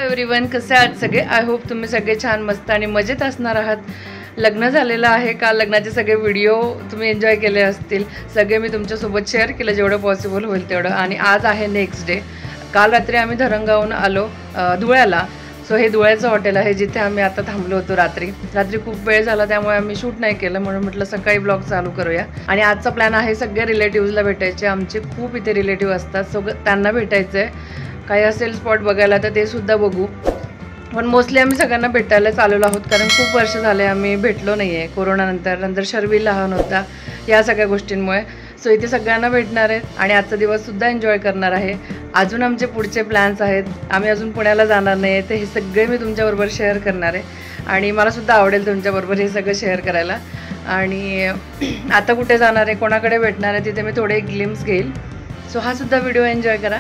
Everyone, कसे आहात सगळे? आय होप तुम्ही सगळे छान मस्त आणि मजेत असणार आहात. लग्न झालेलं आहे का? लग्नाचे सगळे व्हिडिओ तुम्ही एन्जॉय केले असतील. सगळे मी तुमच्यासोबत शेअर केलं जेवढं पॉसिबल होईल तेवढं. आणि आज आहे नेक्स्ट डे. काल रात्री आम्ही धरणगावहून आलो धुळ्याला. सो हे धुळ्याचं हॉटेल आहे जिथे आम्ही आता थांबलो होतो. रात्री खूप वेळ झाला त्यामुळे आम्ही शूट नाही केलं, म्हणून म्हटलं सकाळी ब्लॉग चालू करूया. आणि आजचा प्लॅन आहे सगळ्या रिलेटिव्हजला भेटायचे. आमचे खूप इथे रिलेटिव्ह असतात, सगळं त्यांना भेटायचं आहे. काही असेल स्पॉट बघायला तर ते सुद्धा बघू. पण मोस्टली आम्ही सगळ्यांना भेटायलाच आलेलो आहोत, कारण खूप वर्ष झाले आम्ही भेटलो नाही आहे. कोरोनानंतर शर्वी लहान होता, या सगळ्या गोष्टींमुळे. सो इथे सगळ्यांना भेटणार आहेत आणि आजचा दिवससुद्धा एन्जॉय करणार आहे. अजून आमचे पुढचे प्लॅन्स आहेत. आम्ही अजून पुण्याला जाणार नाही आहे, तर हे सगळे मी तुमच्याबरोबर शेअर करणार आहे. आणि मलासुद्धा आवडेल तुमच्याबरोबर हे सगळं शेअर करायला. आणि आता कुठे जाणार आहे, कोणाकडे भेटणार आहे, तिथे मी थोडे ग्लिम्स घेईल. सो हा सुद्धा व्हिडिओ एन्जॉय करा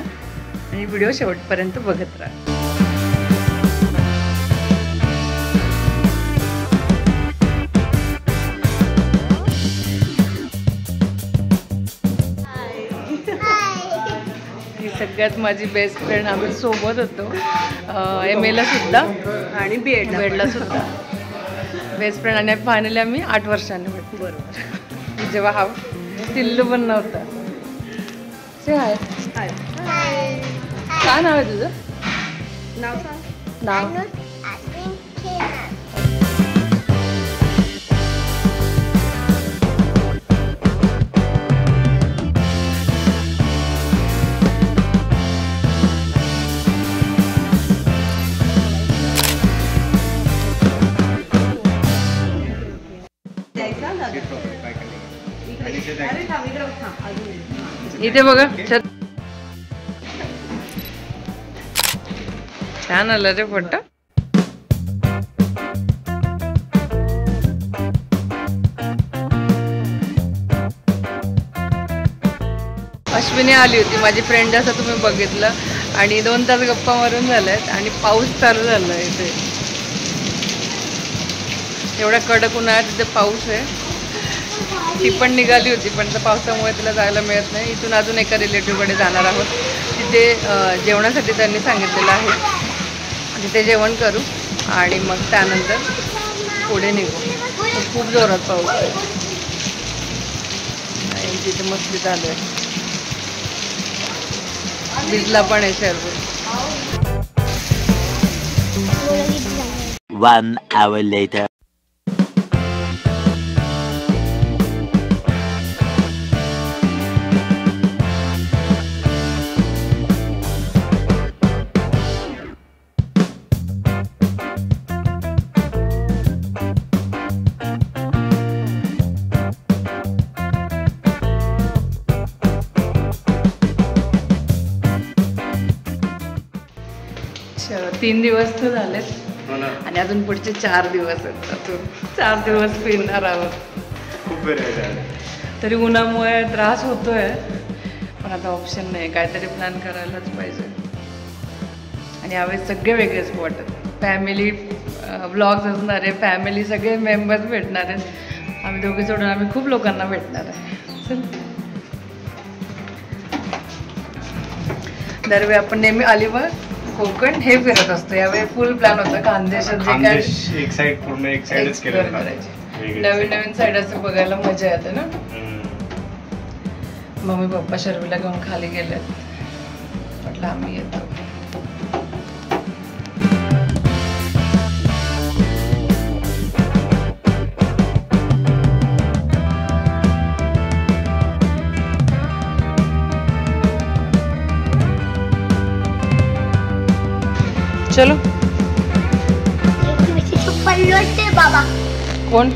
आणि व्हिडिओ शेवटपर्यंत बघत राहा. सगळ्यात माझी बेस्ट फ्रेंड, आम्ही सोबत होतो MA ला सुद्धा आणि बीएडला सुद्धा बेस्ट फ्रेंड. आणि फायनली आम्ही 8 वर्षांनी भेटतो. बरोबर, जेव्हा हा टिल्लू पण नव्हता. से हाय. हाय. काय नाव आहे तुझं? नाव इथे बघा. छान आलं रे फोटो. अश्विनी आली होती माझी फ्रेंड, असं तुम्ही बघितलं. आणि 2 तास गप्पा मारून झाल्यात आणि पाऊस चालू झाला इथे. एवढ्या कडक उन्हाळ्यात तिथे पाऊस आहे. ती पण निघाली होती, पण त्या पावसामुळे तिला जायला मिळत नाही. इथून अजून एका रिलेटिव्हकडे जाणार आहोत. तिथे जेवणासाठी त्यांनी सांगितलेलं आहे. तिथे जेवण करू आणि मग त्यानंतर पुढे निघू. खूप जोरात पाऊस आहे आणि तिथे मस्ती चालू आहे. भिजला पण आहे शर्वी. 1 hour later. अच्छा, 3 दिवस तर झालेत आणि अजून पुढचे 4 दिवस आहेत. अजून 4 दिवस फिरणार आहोत. खूप वेळ झाला तरी उन्हामुळे त्रास होतोय, पण आता ऑप्शन नाही, काहीतरी प्लॅन करायलाच पाहिजे. आणि यावेळेस सगळे वेगळेच वाटत. फॅमिली व्लॉग्स असणार आहे, फॅमिली सगळे मेंबर्स भेटणार आहेत. आम्ही दोघे सोडून आम्ही खूप लोकांना भेटणार आहे. दरवेळी आपण नेहमी अलिबाग कोकण हे फिरत असतो. यावेळी फुल प्लॅन होता खानदेशात जे काय एक साइड पूर्ण एक साइडच केलं करायची. नवीन साईड असं बघायला मजा येते ना. मम्मी पप्पा शर्वीला घेऊन खाली गेलेत, म्हटलं आम्ही येतो. चलो. बाबा कोण?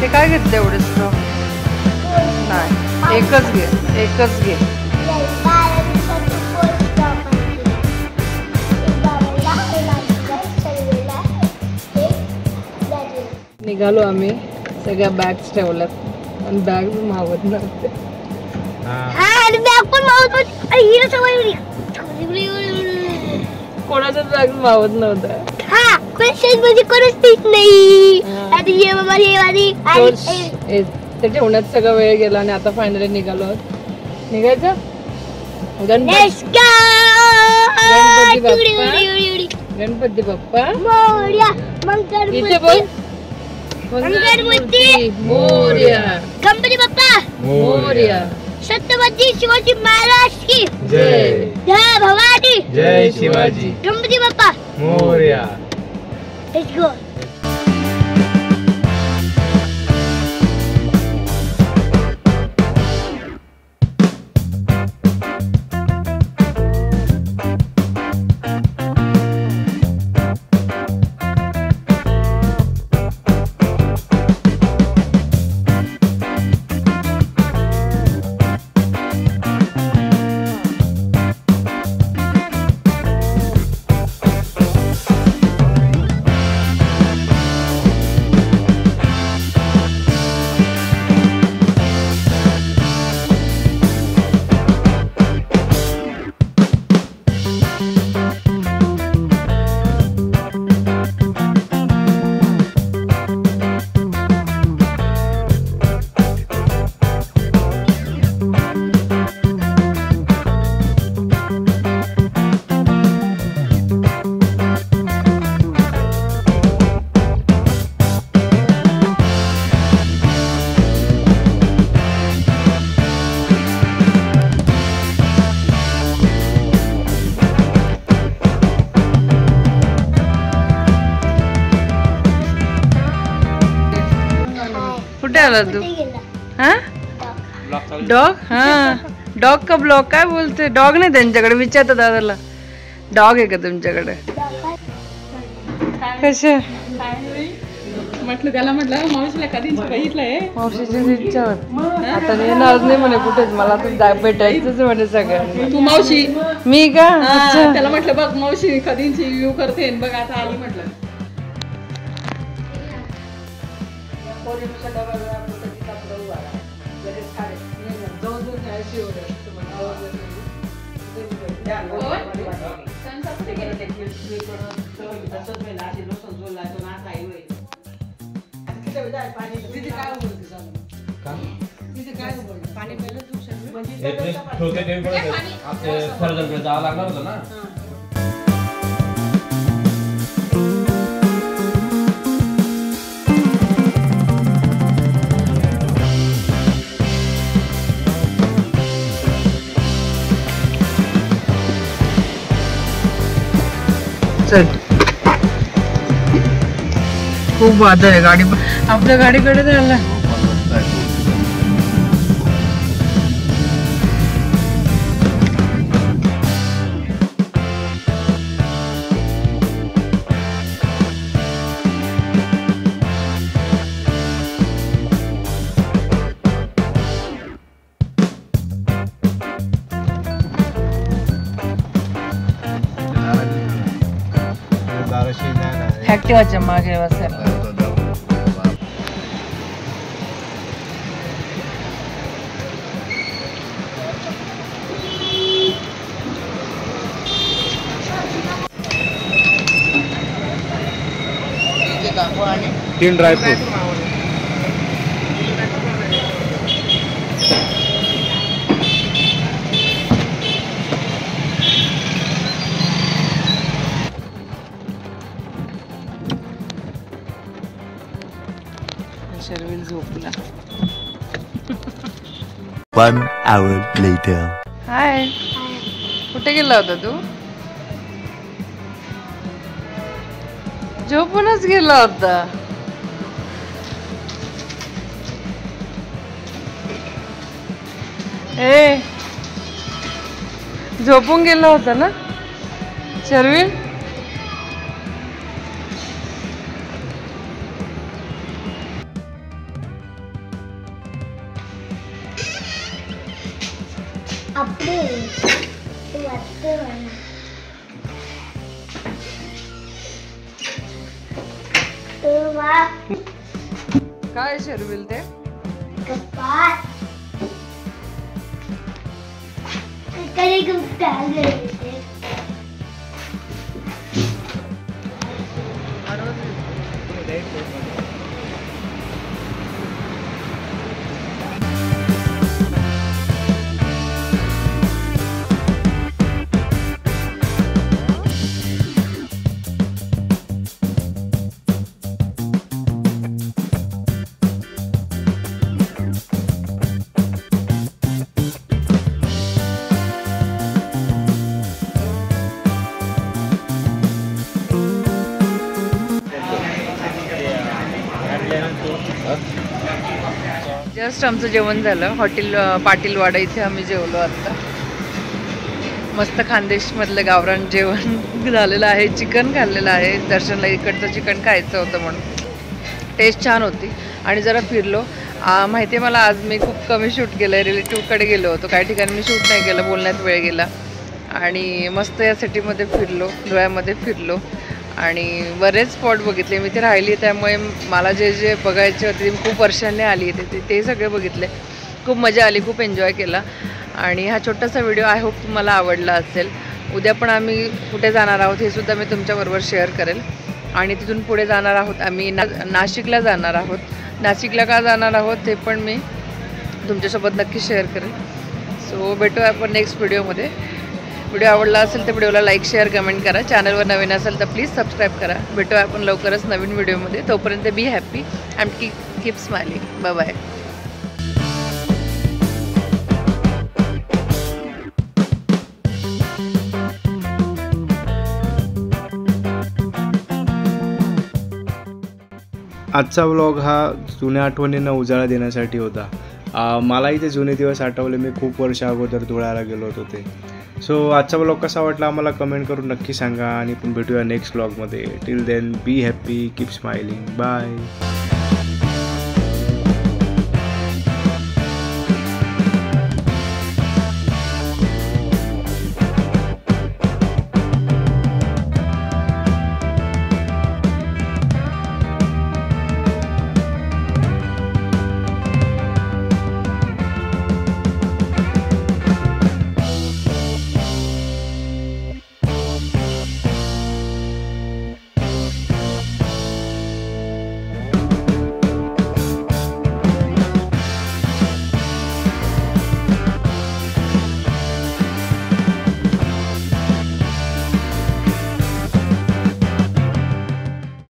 ते काय घेतलं एवढंच? नाही, एकच घे. निघालो आम्ही. सगळ्या बॅग्स ठेवल्यात पण बॅग मावत नव्हते. आणि बॅग पण मावत हिला सवय होती. कोणाचाच बॅग मावत नव्हता. हा क्वेश्चन म्हणजे कोणच तीच नाही. आता ये बाबा ये वाली ते ठेवण्यात सगळा वेळ गेला आणि आता फायनली निघालो आहोत. निघायचं लेट्स गो. गणपती बाप्पा मोरया इथे बोल. मंगलमूर्ती मोरया. गणपती बाप्पा मोरया. छत्रपती शिवाजी महाराज की जय. जय भवानी. जय शिवाजी. गणपती बाप्पा मोरया. Let's go. कुठे आला तू? हा डॉग. हा डॉग का ब्लॉग काय बोलते? डॉग नाही त्यांच्याकडे. विचारतो दादाला डॉग आहे का तुमच्याकडे? कशा म्हटलं त्याला म्हटलं मावशीला कधी बघितलंय. मावशीची इच्छावर आता येणार नाही म्हणे कुठेच. मला तर भेटायचंच म्हणे सगळ्यांना. तू मावशी मी का? त्याला म्हटलं बघ मावशी कधीची व्ह्यू करते बघ आता आली म्हटलं. जावं लागणार होतं ना. चल खूप वादळ आहे. गाडी आपल्या गाडीकडे झाला. ऍक्टिवाच्या मागे बसायला. तीन ड्रायफ्रूट. शर्विल झोपला. 1 hour later. हाय कुठे गेला होता तू? झोपूनच गेला होता. ए झोपून गेला होता ना शर्विल? काय शर्विल ते? जस्ट आमचं जेवण झालं. हॉटेल पाटीलवाडा इथे आम्ही जेवलो आत्ता. मस्त खानदेशमधलं गावरान जेवण झालेलं आहे. चिकन खाल्लेलं आहे. दर्शनला इकडचं चिकन खायचं होतं म्हणून. टेस्ट छान होती आणि जरा फिरलो. माहिती आहे मला आज मी खूप कमी शूट केलं आहे. रिलेटिव्हकडे गेलो होतो. काही ठिकाणी मी शूट नाही केलं, बोलण्यात वेळ गेला. आणि मस्त या सिटीमध्ये फिरलो, धुळ्यामध्ये फिरलो आणि बरेच स्पॉट बघितले. मी ते राहिली त्यामुळे मला जे जे बघायचे होते मी खूप वर्षांनी आली ते सगळे बघितले. खूप मजा आली, खूप एन्जॉय केला. आणि हा छोटासा व्हिडिओ आय होप तुम्हाला आवडला असेल. उद्या पण आम्ही कुठे जाणार आहोत हे सुद्धा मी तुमच्याबरोबर शेअर करेल. आणि तिथून पुढे जाणार आहोत आम्ही नाशिकला जाणार आहोत. नाशिकला का जाणार आहोत ते पण मी तुमच्यासोबत नक्की शेअर करेल. सो भेटूया आपण नेक्स्ट व्हिडिओमध्ये. व्हिडिओ आवडला असेल तर व्हिडिओला लाईक शेअर कमेंट करा. चॅनलवर नवीन असेल तर प्लीज सबस्क्राईब करा. भेटूया आपण लवकरच नवीन व्हिडिओमध्ये. तोपर्यंत be happy and keep smiling. Bye bye. आजचा व्लॉग हा जुन्या आठवणींना उजाळा देण्यासाठी होता. मलाही ते जुने दिवस आठवले. मी खूप वर्ष अगोदर धुळ्याला गेलो होतो ते. सो आजचा व्लॉग कसा वाटला आम्हाला कमेंट करून नक्की सांगा. आणि पण भेटूया नेक्स्ट व्लॉगमध्ये. Till then be happy, keep smiling. Bye.